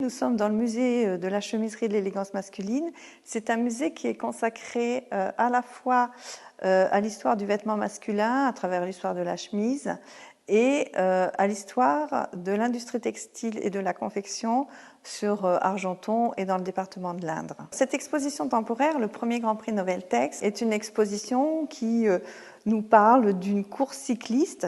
nous sommes dans le musée de la chemiserie et de l'élégance masculine. C'est un musée qui est consacré à la fois à l'histoire du vêtement masculin, à travers l'histoire de la chemise, et à l'histoire de l'industrie textile et de la confection sur Argenton et dans le département de l'Indre. Cette exposition temporaire, le premier Grand Prix Noveltex, est une exposition qui nous parle d'une course cycliste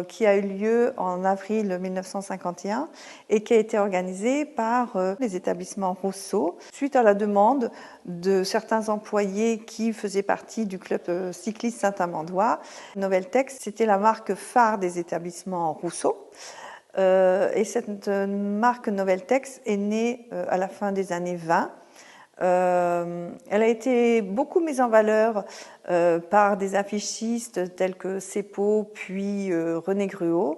qui a eu lieu en avril 1951 et qui a été organisée par les établissements Rousseau suite à la demande de certains employés qui faisaient partie du club cycliste Saint-Amandois. Noveltex, c'était la marque phare des établissements Rousseau. Et cette marque Noveltex est née à la fin des années 20. Elle a été beaucoup mise en valeur par des affichistes tels que Seppo puis René Gruau.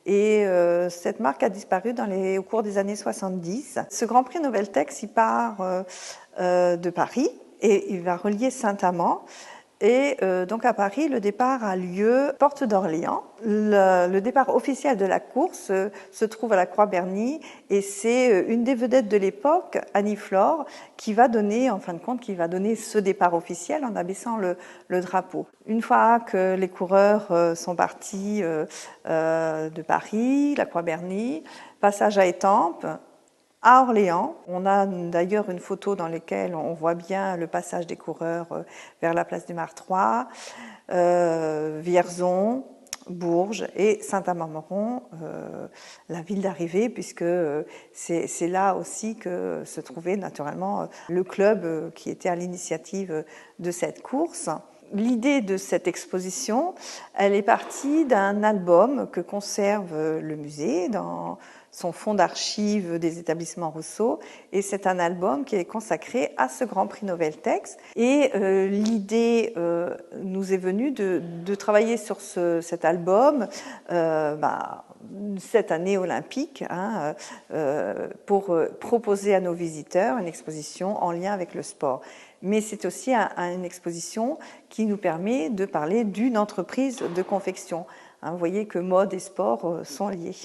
Et cette marque a disparu au cours des années 70. Ce Grand Prix Noveltex, il part de Paris et il va relier Saint-Amand. Et donc à Paris, le départ a lieu porte d'Orléans. Le départ officiel de la course se trouve à la Croix-Berny et c'est une des vedettes de l'époque, Annie Flore, qui va donner, en fin de compte, ce départ officiel en abaissant le drapeau. Une fois que les coureurs sont partis de Paris, la Croix-Berny, passage à Étampes, à Orléans. On a d'ailleurs une photo dans laquelle on voit bien le passage des coureurs vers la place du Martroi, Vierzon, Bourges et Saint-Amand-Montrond, la ville d'arrivée, puisque c'est là aussi que se trouvait naturellement le club qui était à l'initiative de cette course. L'idée de cette exposition, elle est partie d'un album que conserve le musée dans son fonds d'archives des établissements Rousseau, et c'est un album qui est consacré à ce Grand Prix Noveltex. Et l'idée nous est venue de travailler sur cet album cette année olympique pour proposer à nos visiteurs une exposition en lien avec le sport. Mais c'est aussi une exposition qui nous permet de parler d'une entreprise de confection. Vous voyez que mode et sport sont liés.